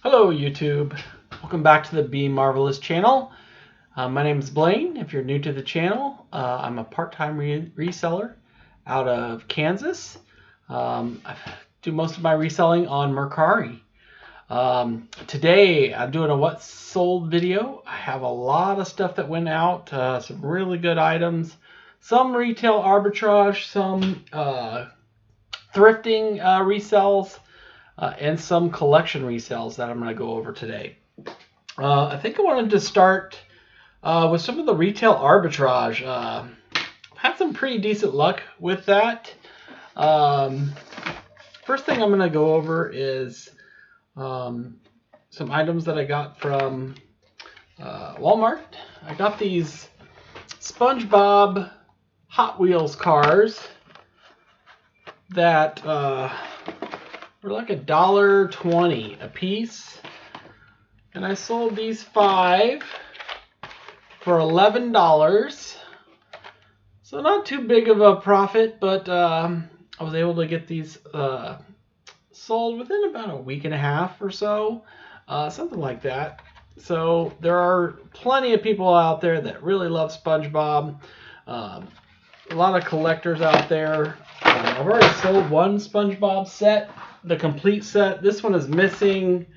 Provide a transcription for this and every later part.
Hello YouTube, welcome back to the Be Marvelous channel. My name is Blaine. If you're new to the channel, I'm a part-time reseller out of Kansas. I do most of my reselling on Mercari. Today I'm doing a what sold video. I have a lot of stuff that went out, some really good items, some retail arbitrage, some thrifting resells, and some collection resales that I'm going to go over today. I think I wanted to start with some of the retail arbitrage. I've had some pretty decent luck with that. First thing I'm going to go over is some items that I got from Walmart. I got these SpongeBob Hot Wheels cars that were like $1.20 a piece, and I sold these 5 for $11. So not too big of a profit, but I was able to get these sold within about a week and a half or so, something like that. So there are plenty of people out there that really love SpongeBob. A lot of collectors out there. I've already sold one SpongeBob set, the complete set. This one is missing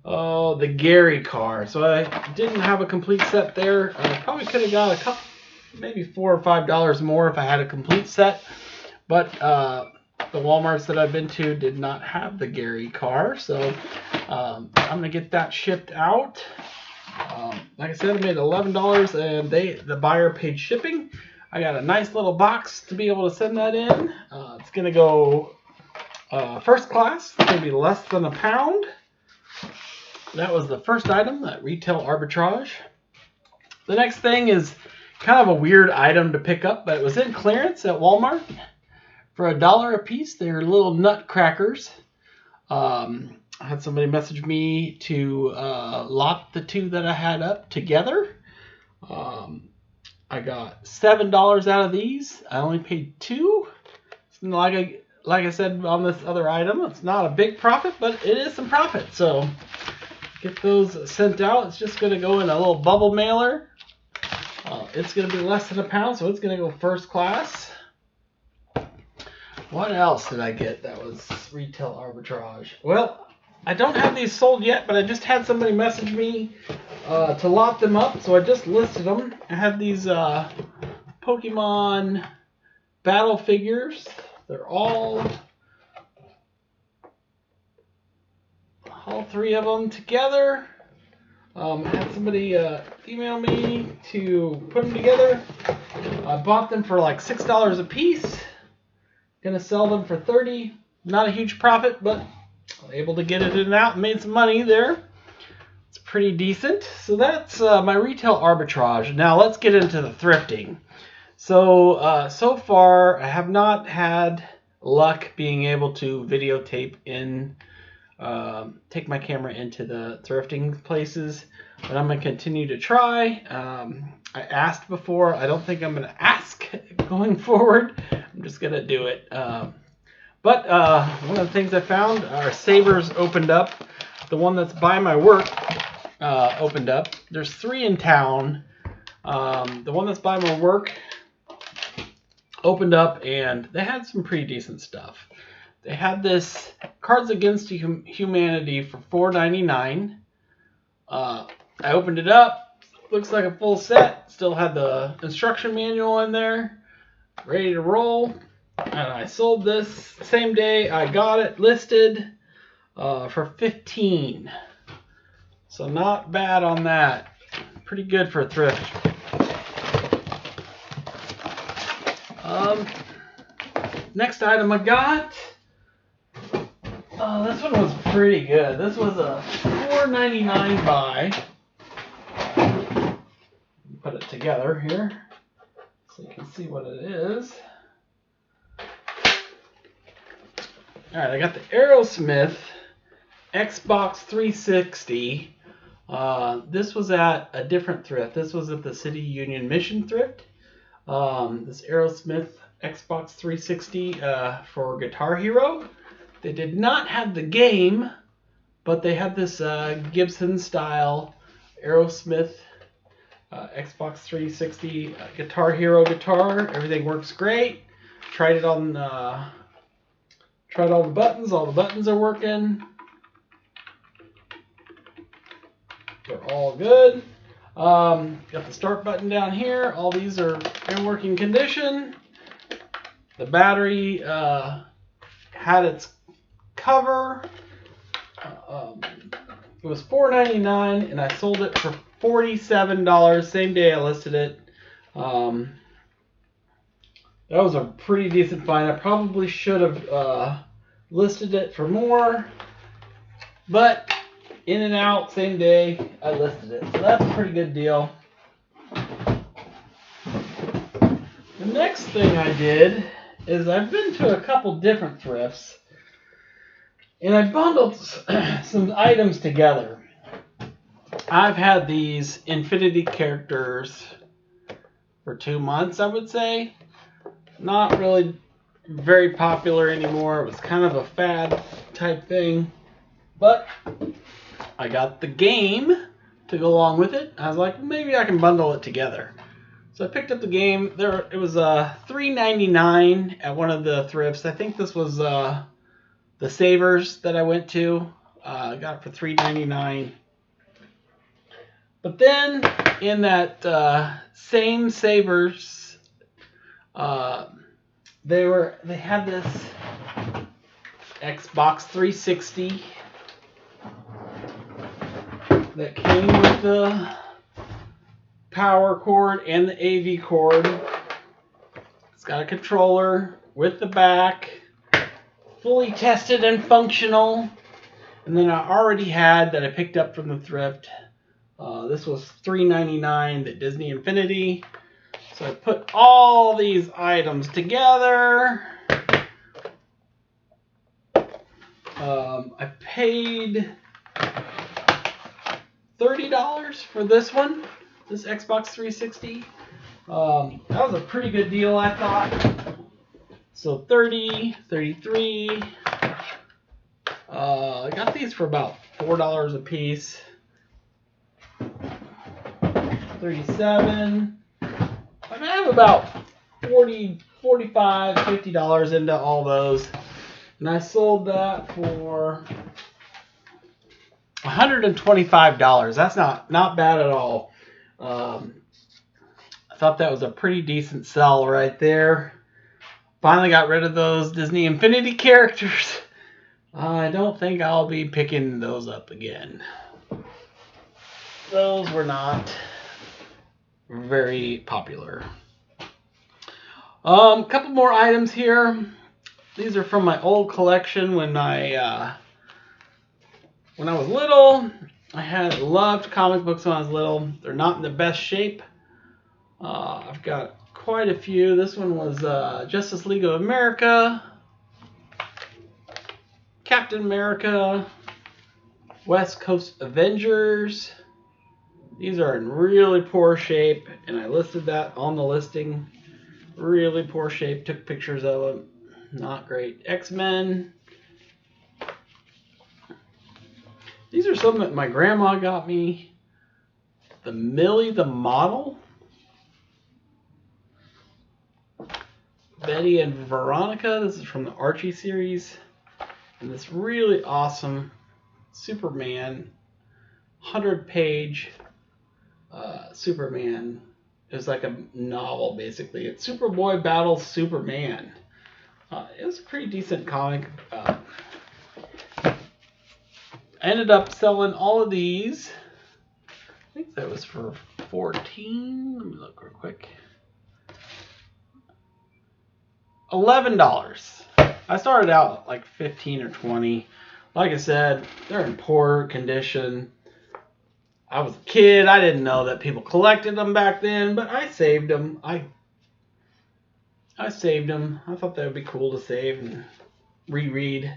the Gary car, so I didn't have a complete set there. I probably could have got a couple, maybe $4 or $5 more if I had a complete set, but the Walmarts that I've been to did not have the Gary car, so I'm gonna get that shipped out. Like I said, I made $11, and the buyer paid shipping. I got a nice little box to be able to send that in. It's gonna go first class. It's gonna be less than a pound. That was the first item, that retail arbitrage. The next thing is kind of a weird item to pick up, but it was in clearance at Walmart for $1 a piece. They're little nut crackers. I had somebody message me to lock the two that I had up together. I got $7 out of these. I only paid $2. Like I said on this other item, it's not a big profit, but it is some profit. So get those sent out. It's just going to go in a little bubble mailer. It's going to be less than a pound, so it's going to go first class. What else did I get that was retail arbitrage? Well, I don't have these sold yet, but I just had somebody message me to lot them up, so I just listed them. I have these Pokemon battle figures. They're all 3 of them together. I had somebody email me to put them together. I bought them for like $6 a piece. Gonna sell them for $30. Not a huge profit, but able to get it in and out and made some money there. It's pretty decent. So that's my retail arbitrage. Now let's get into the thrifting. So so far I have not had luck being able to videotape in, take my camera into the thrifting places, but I'm gonna continue to try. I asked before. I don't think I'm gonna ask going forward. I'm just gonna do it. But one of the things I found, our Savers opened up. The one that's by my work opened up. There's 3 in town. The one that's by my work opened up, and they had some pretty decent stuff. They had this Cards Against Humanity for $4.99. I opened it up. Looks like a full set. Still had the instruction manual in there. Ready to roll. And I sold this same day I got it listed for $15. So not bad on that. Pretty good for a thrift. Next item I got. This one was pretty good. This was a $4.99 buy. Put it together here so you can see what it is. Alright, I got the Aerosmith Xbox 360. This was at a different thrift. This was at the City Union Mission thrift. This Aerosmith Xbox 360 for Guitar Hero. They did not have the game, but they had this Gibson style Aerosmith Xbox 360 Guitar Hero guitar. Everything works great. Tried it on, tried all the buttons. All the buttons are working. They're all good. Got the start button down here. All these are in working condition. The battery had its cover. It was $4.99 and I sold it for $47. Same day I listed it. That was a pretty decent find. I probably should have listed it for more, but in and out, same day I listed it. So that's a pretty good deal. The next thing I did is I've been to a couple different thrifts and I bundled some items together. I've had these Infinity characters for 2 months, I would say. Not really very popular anymore. It was kind of a fad type thing. But I got the game to go along with it. I was like, maybe I can bundle it together. So I picked up the game. It was $3.99 at one of the thrifts. I think this was the Savers that I went to. I got it for $3.99. But then in that same Savers, they had this Xbox 360 that came with the power cord and the AV cord. It's got a controller with the back, fully tested and functional. And then I already had that I picked up from the thrift. This was $3.99, the Disney Infinity. So I put all these items together. I paid $30 for this one, this Xbox 360. That was a pretty good deal, I thought. So 30, 33. I got these for about $4 a piece. 37. I have about $40, $45, $50 into all those. And I sold that for $125. That's not bad at all. I thought that was a pretty decent sell right there. Finally got rid of those Disney Infinity characters. I don't think I'll be picking those up again. Those were not very popular. Couple more items here. These are from my old collection when I was little. I loved comic books when I was little. They're not in the best shape. I've got quite a few. This one was Justice League of America, Captain America, West Coast Avengers. These are in really poor shape, and I listed that on the listing. Really poor shape. Took pictures of them. Not great. X-Men. These are some that my grandma got me. The Millie the Model. Betty and Veronica. This is from the Archie series. And this really awesome Superman 100-page Superman. It was like a novel, basically. It's Superboy battles Superman. It was a pretty decent comic. I ended up selling all of these. I think that was for $14. Let me look real quick. $11. I started out at like $15 or $20. Like I said, they're in poor condition. I was a kid. I didn't know that people collected them back then, but I saved them. I saved them. I thought that would be cool to save and reread.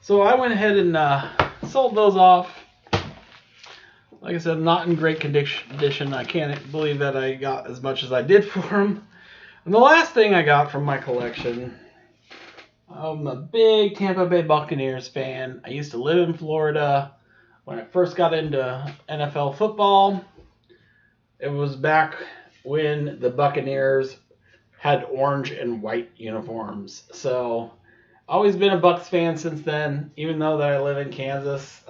So I went ahead and sold those off. Like I said, not in great condition. I can't believe that I got as much as I did for them. And the last thing I got from my collection I'm a big Tampa Bay Buccaneers fan. I used to live in Florida. When I first got into NFL football, it was back when the Buccaneers had orange and white uniforms. So, always been a Bucs fan since then, even though that I live in Kansas.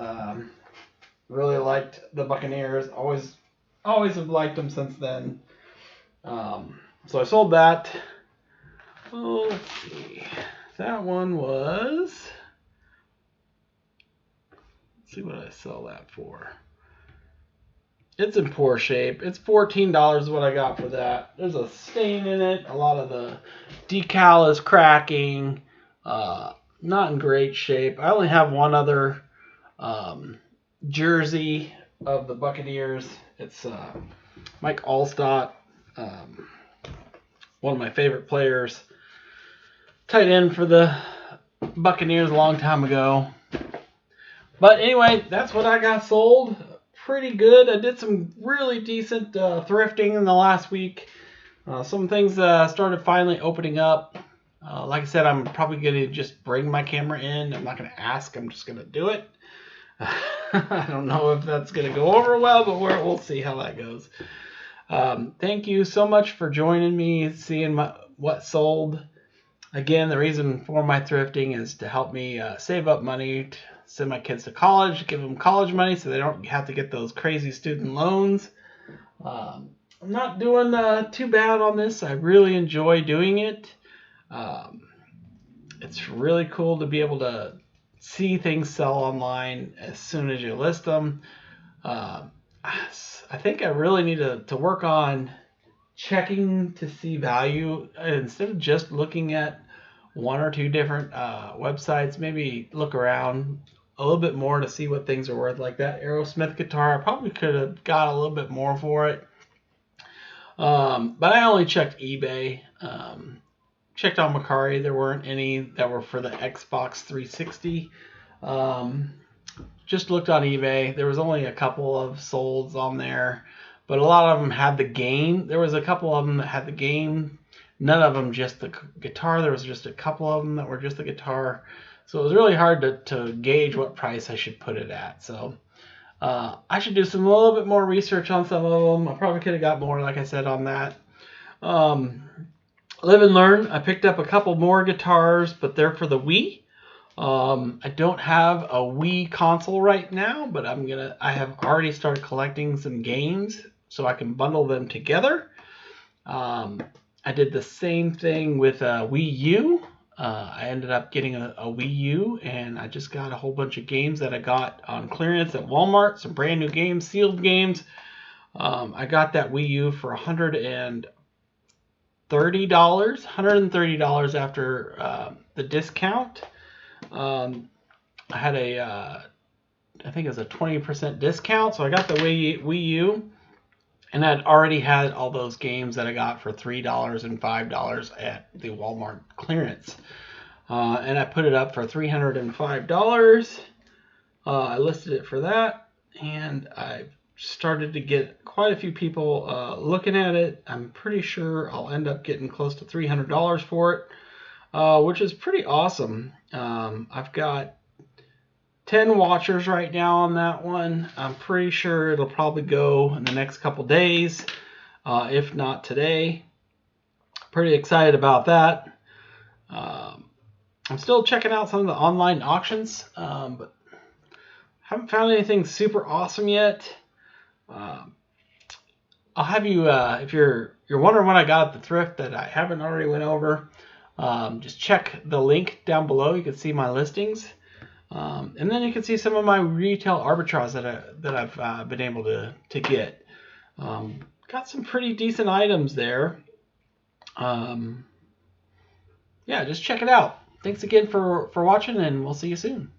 Really liked the Buccaneers. Always have liked them since then. So I sold that. Oh, let's see. That one was. Let's see what I sell that for. It's in poor shape. It's $14 is what I got for that. There's a stain in it. A lot of the decal is cracking. Not in great shape. I only have one other jersey of the Buccaneers. It's Mike Allstott, one of my favorite players. Tight end for the Buccaneers a long time ago. But anyway, that's what I got sold. Pretty good. I did some really decent thrifting in the last week. Some things started finally opening up. Like I said, I'm probably going to just bring my camera in. I'm not going to ask. I'm just going to do it. I don't know if that's going to go over well, but we'll see how that goes. Thank you so much for joining me, seeing what sold. Again, the reason for my thrifting is to help me save up money to send my kids to college, give them college money so they don't have to get those crazy student loans. I'm not doing too bad on this. I really enjoy doing it. It's really cool to be able to see things sell online as soon as you list them. I think I really need to work on checking to see value instead of just looking at one or two different websites. Maybe look around a little bit more to see what things are worth. Like that Aerosmith guitar, I probably could have got a little bit more for it. But I only checked eBay. Checked on Mercari. There weren't any that were for the Xbox 360. Just looked on eBay. There was only a couple of solds on there, but a lot of them had the game. There was a couple of them that had the game. None of them just the guitar. There was just a couple of them that were just the guitar. So it was really hard to gauge what price I should put it at. So I should do a little bit more research on some of them. I probably could have got more, like I said, on that. Live and learn. I picked up a couple more guitars, but they're for the Wii. I don't have a Wii console right now, but I have already started collecting some games so I can bundle them together. I did the same thing with Wii U. I ended up getting a Wii U, and I just got a whole bunch of games that I got on clearance at Walmart. Some brand new games, sealed games. I got that Wii U for $130 after the discount. I had I think it was a 20% discount, so I got the Wii U, and I'd already had all those games that I got for $3 and $5 at the Walmart clearance. And I put it up for $305. I listed it for that, and I started to get quite a few people looking at it. I'm pretty sure I'll end up getting close to $300 for it, which is pretty awesome. I've got 10 watchers right now on that one. I'm pretty sure it'll probably go in the next couple days, if not today. Pretty excited about that. I'm still checking out some of the online auctions, but haven't found anything super awesome yet. I'll have you, if you're wondering what I got at the thrift that I haven't already went over, just check the link down below. You can see my listings. And then you can see some of my retail arbitrage that I've been able to get. Got some pretty decent items there. Yeah, just check it out. Thanks again for watching, and we'll see you soon.